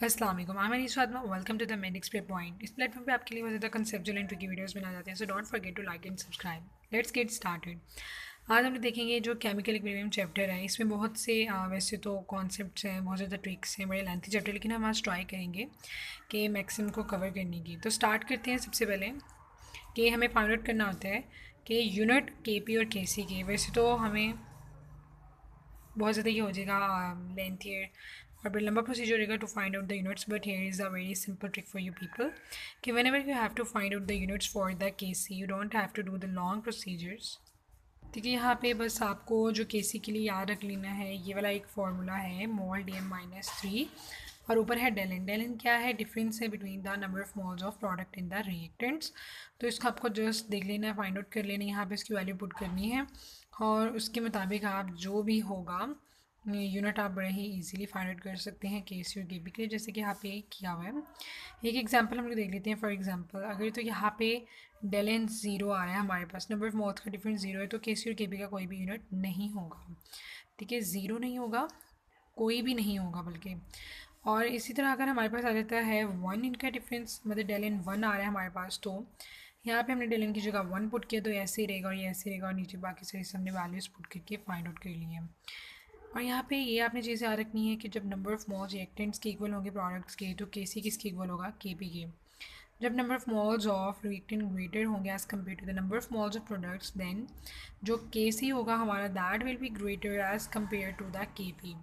अस्सलाम वालेकुम, I am Anees Fatima. Welcome to the medics pay point. इस प्लेटफॉर्म पे आपके लिए बहुत ज़्यादा कंसेप्चुअल एंड ट्रिकी वीडियोस बनाए जाते हैं, so don't forget to like and subscribe. Let's get started. आज हम लोग देखेंगे जो केमिकल इक्विलिब्रियम चैप्टर है, इसमें बहुत से वैसे तो कॉन्सेप्ट्स हैं, बहुत ज़्यादा ट्रिक्स हैं, बड़े लेंथी चैप्टर, लेकिन हम आज ट्राई करेंगे कि मैक्सिमम को कवर करने की। तो स्टार्ट करते हैं सबसे पहले कि हमें फाइंड आउट करना होता है कि यूनिट के पी और के सी के। वैसे तो हमें बहुत ज़्यादा ये हो जाएगा लेंथी और बड़ा लंबा प्रोसीजर रहेगा to find out the units, but here is a very simple trick for you people कि whenever you have to find out the units for the K C, you don't have to do the long procedures. ठीक है, यहाँ पे बस आपको जो K सी के लिए याद रख लेना है, ये वाला एक फार्मूला है मोल डी एम माइनस 3 और ऊपर है डेल एन। डेल एन क्या है? डिफरेंस है between the number of moles of product in the reactants. तो इसको आपको जस्ट देख लेना है, फाइंड आउट कर लेना है, यहाँ पे इसकी वैल्यू पुट करनी है और उसके मुताबिक आप जो भी होगा यूनिट आप बड़े ही इजीली फाइंड आउट कर सकते हैं के सी और के पी के लिए, जैसे कि यहाँ पे किया हुआ है। एक एग्जांपल हम लोग देख लेते हैं। फॉर एग्जांपल अगर तो यहाँ पे डेल एन ज़ीरो आ रहा है, हमारे पास नंबर ऑफ मोल्स का डिफरेंस ज़ीरो है, तो के सी और के पी का कोई भी यूनिट नहीं होगा। ठीक है, ज़ीरो नहीं होगा, कोई भी नहीं होगा बल्कि। और इसी तरह अगर हमारे पास आ जाता है वन, इनका डिफरेंस मतलब डेल एन वन आ रहा है हमारे पास, तो यहाँ पे हमने डेल एन की जगह वन पुट किया तो ऐसे ही रहेगा और ये ऐसे रहेगा और नीचे बाकी सारी हमने वैल्यूज़ पुट करके फाइंड आउट कर लिए हैं। और यहाँ पे ये आपने चीज़ याद रखनी है कि जब नंबर ऑफ मोल्स रिएक्टेंट्स के इक्वल होंगे प्रोडक्ट्स के, तो के सी किसके इक्वल होगा? के पी के। जब number of moles of reactant greater होंगे as compare to the number of moles of products, then जो के सी होगा हमारा that will be greater as compare to the K P.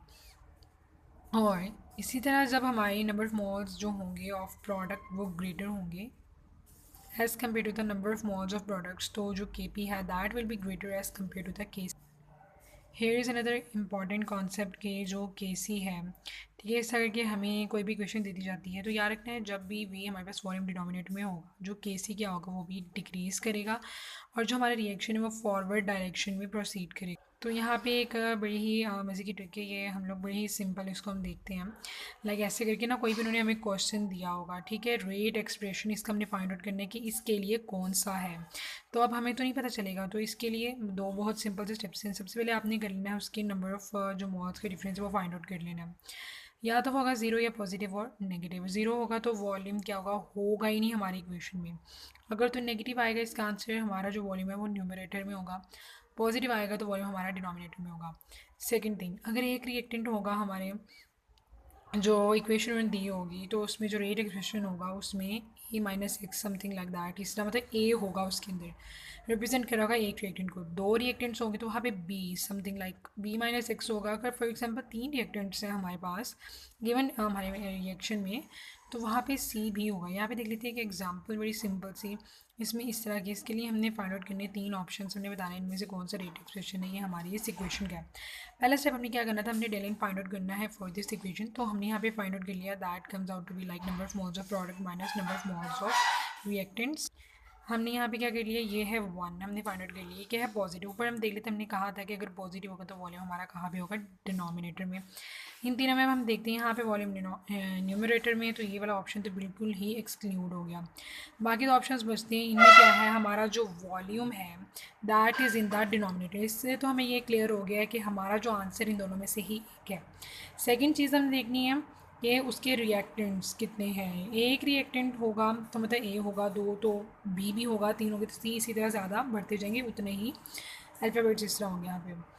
और इसी तरह जब हमारे नंबर ऑफ मोल्स जो होंगे ऑफ प्रोडक्ट वो ग्रेटर होंगे as compare to the number of moles of products, तो जो के पी है that will be greater as compare to the K C. Here is another important concept के जो K सी है। ठीक है, इस तरह के हमें कोई भी क्वेश्चन दे दी जाती है तो याद रखना है जब भी वी हमारे पास वॉल्यूम डिनोमिनेटर में होगा, जो के सी क्या होगा वो भी डिक्रीज़ करेगा और जो हमारा रिएक्शन है वो फॉरवर्ड डायरेक्शन में प्रोसीड करेगा। तो यहाँ पे एक बड़ी ही मज़े की ट्रिक है, ये हम लोग बड़ी ही सिंपल इसको हम देखते हैं। लाइक ऐसे करके ना कोई भी उन्होंने हमें क्वेश्चन दिया होगा, ठीक है, रेट एक्सप्रेशन, इसका हमने फाइंड आउट करना है कि इसके लिए कौन सा है। तो अब हमें तो नहीं पता चलेगा, तो इसके लिए दो बहुत सिंपल से स्टेप्स हैं। सबसे पहले आपने कर लेना है उसकी नंबर ऑफ़ जो मोल्स का डिफरेंस है वो फाइंड आउट कर लेना है। या तो होगा ज़ीरो या पॉजिटिव और नेगेटिव। ज़ीरो होगा तो वॉल्यूम क्या होगा? होगा ही नहीं हमारी इक्वेशन में। अगर तो नेगेटिव आएगा इसका आंसर हमारा जो वॉल्यूम है वो न्यूमरेटर में होगा, पॉजिटिव आएगा तो वॉल्यूम हमारा डिनोमिनेटर में होगा। सेकंड थिंग, अगर एक रिएक्टेंट होगा हमारे जो इक्वेशन में दी होगी तो उसमें जो रेट एक्सप्रेशन होगा उसमें A minus X something like that, इसका मतलब ए होगा उसके अंदर रिप्रेजेंट कर होगा एक रिएक्टेंट को। दो रिएक्टेंट्स होंगे तो वहाँ पे B something like B minus X होगा। अगर फॉर एग्जांपल तीन रिएक्टेंट्स हैं हमारे पास गिवन हमारे रिएक्शन में, तो वहाँ पे सी भी होगा। यहाँ पे देख लेते हैं कि एग्जांपल बड़ी सिंपल सी इसमें इस तरह की, इसके लिए हमने फाइंड आउट करने तीन ऑप्शन हमने बताना है, इनमें से कौन सा रेट एक्सप्रेशन है ये हमारी इस इक्वेशन का है। पहला स्टेप हमने क्या करना था, हमने डेल एन फाइंड आउट करना है फॉर दिस इक्वेशन। तो हमने यहाँ पे फाइंड आउट कर लिया, that comes out to be like number of moles of product minus number of moles of reactants. हमने यहाँ पे क्या कर लिया, ये है वन, हमने फाइंड आउट कर लिया। क्या है? पॉजिटिव। ऊपर हम देख लेते हैं, हमने कहा था कि अगर पॉजिटिव होगा तो वॉल्यूम हमारा कहाँ पे होगा? डिनोमिनेटर में। इन तीनों में हम देखते हैं यहाँ पे वॉल्यूम न्यूमरेटर में, तो ये वाला ऑप्शन तो बिल्कुल ही एक्सक्लूड हो गया। बाकी दो ऑप्शंस बचते हैं, इनमें क्या है, हमारा जो वॉल्यूम है that is in the denominator. इससे तो हमें ये क्लियर हो गया है कि हमारा जो आंसर इन दोनों में से ही एक है। सेकेंड चीज़ हमें देखनी है कि उसके रिएक्टेंट्स कितने हैं। एक रिएक्टेंट होगा तो मतलब ए होगा, दो तो बी भी होगा, तीन होंगे तो सी, इसी तरह ज़्यादा बढ़ते जाएंगे उतने ही अल्फ़ाबेट्स इस तरह होंगे यहाँ पे।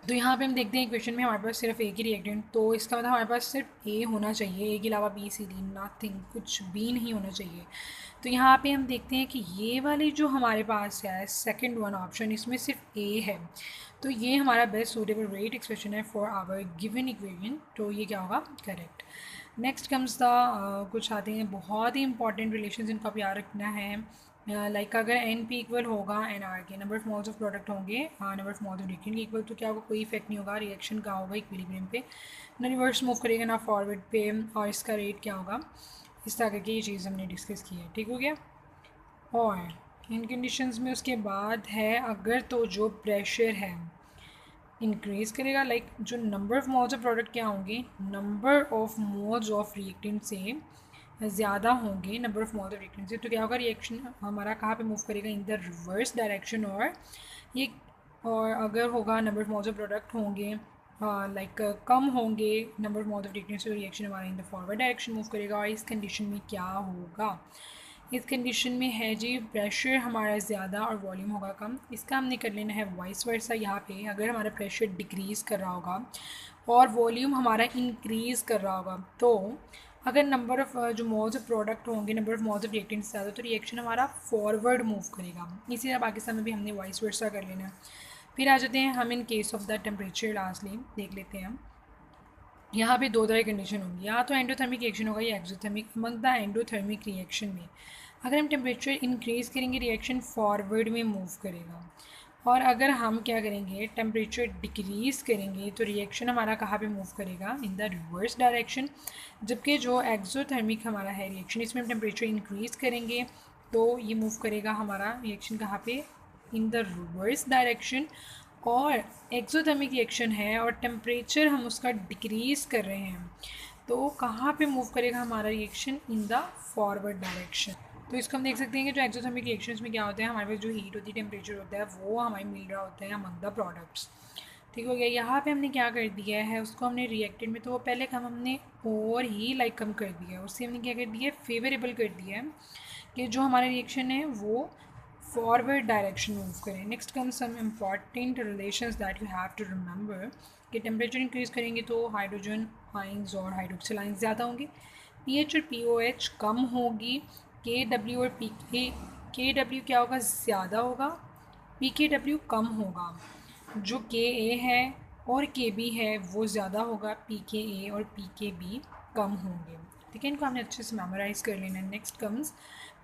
तो यहाँ पे हम देखते हैं इक्वेशन में हमारे पास सिर्फ ए की रिएक्टेंट, तो इसका मतलब हमारे पास सिर्फ ए होना चाहिए, ए के अलावा बी सी डी नथिंग, कुछ भी नहीं होना चाहिए। तो यहाँ पे हम देखते हैं कि ये वाली जो हमारे पास है सेकंड वन ऑप्शन, इसमें सिर्फ ए है, तो ये हमारा बेस्ट सूटेबल रेट एक्सप्रेशन है फॉर आवर गिवन इक्वेशन। तो ये क्या होगा? करेक्ट। नेक्स्ट कम्स द कुछ आते हैं बहुत ही इंपॉर्टेंट रिलेशन, इनको आप याद रखना है। लाइक अगर एन पी इक्वल होगा एन आर के, number of moles of product होंगे number of moles of reactant के इक्वल, तो क्या होगा? कोई इफेक्ट नहीं होगा, रिएक्शन का होगा इक्विलिब्रियम पे, ना रिवर्स मूव करेगा ना फॉरवर्ड पे, और इसका रेट क्या होगा? इस तरह की ये चीज़ हमने डिस्कस की है। ठीक हो गया। और इन कंडीशंस में उसके बाद है अगर तो जो प्रेशर है इंक्रीज़ करेगा, लाइक जो number of moles of product क्या होंगे, number of moles of reactant से ज़्यादा होंगे number of moles of reactant से, तो क्या होगा? रिएक्शन हमारा कहाँ पे मूव करेगा? In the reverse direction. और ये और अगर होगा number of moles of product होंगे लाइक कम होंगे number of moles of reactant, तो रिएक्शन हमारा in the forward direction move करेगा। और इस कंडीशन में क्या होगा, इस कंडीशन में है जी प्रेशर हमारा ज़्यादा और वॉल्यूम होगा कम। इसका हमने कर लेना है वाइस वर्सा। यहाँ पे अगर हमारा प्रेशर डिक्रीज़ कर रहा होगा और वॉल्यूम हमारा इंक्रीज़ कर रहा होगा, तो अगर नंबर ऑफ़ जो मोल्स ऑफ प्रोडक्ट होंगे, number of moles of reactants ज़्यादा, तो रिएक्शन हमारा फॉरवर्ड मूव करेगा। इसी तरह पाकिस्तान में भी हमने वाइस वर्सा कर लेना है। फिर आ जाते हैं हम in case of the temperature, lastly देख लेते हैं हम। यहाँ पे दो तरह की कंडीशन होंगी, या तो एंडोथर्मिक रिएक्शन होगा या exothermic. Among the endothermic reaction में अगर हम टेम्परेचर इंक्रीज़ करेंगे, रिएक्शन फॉरवर्ड में मूव करेगा। और अगर हम क्या करेंगे, टेम्परेचर डिक्रीज़ करेंगे, तो रिएक्शन हमारा कहाँ पे मूव करेगा, इन द रिवर्स डायरेक्शन। जबकि जो एक्सोथर्मिक हमारा है रिएक्शन, इसमें हम टेम्परेचर इंक्रीज़ करेंगे तो ये मूव करेगा हमारा रिएक्शन कहाँ पे, इन द रिवर्स डायरेक्शन। और एक्सोथर्मिक रिएक्शन है और टेम्परेचर हम उसका डिक्रीज़ कर रहे हैं, तो कहाँ पे मूव करेगा हमारा reaction, in the forward direction. तो इसको हम देख सकते हैं कि जो एक्सोथर्मिक रिएक्शंस में क्या होता है, हमारे पास जो हीट होती है, टेम्परेचर होता है, वो हमें मिल रहा होता है अमंग द प्रोडक्ट्स। ठीक हो गया। यहाँ पे हमने क्या कर दिया है, उसको हमने रिएक्टेड में तो वो पहले कम हमने और ही लाइक कम कर दिया है, उससे हमने क्या कर दिया है, फेवरेबल कर दिया है कि जो हमारा रिएक्शन है वो फॉरवर्ड डायरेक्शन मूव करें। Next come some important relations that you have to remember कि टेम्परेचर इंक्रीज़ करेंगे तो हाइड्रोजन आइंस और हाइड्रोक्सिल आइंस ज़्यादा होंगे, पीएच और पीओएच कम होगी, के डब्ल्यू और पी के डब्ल्यू क्या होगा, ज़्यादा होगा, पी के डब्ल्यू कम होगा। जो के ए है और के बी है वो ज़्यादा होगा, पी के ए और पी के बी कम होंगे। ठीक है, इनको हमने अच्छे से मेमोराइज़ कर लेना है। नेक्स्ट कम्स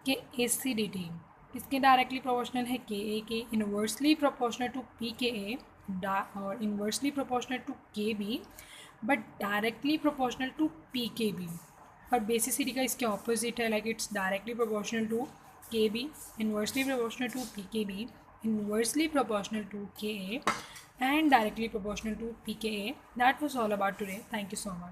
के एसिडिटी, इसके डायरेक्टली प्रोपोर्शनल है के ए के, inversely proportional to P K A और inversely proportional to K B, but directly proportional to P K B. और बेसिसिटी का इसके ऑपोजिट है, like it's directly proportional to K B, inversely proportional to P K B, inversely proportional to Ka, and directly proportional to pKa. That was all about today. Thank you so much.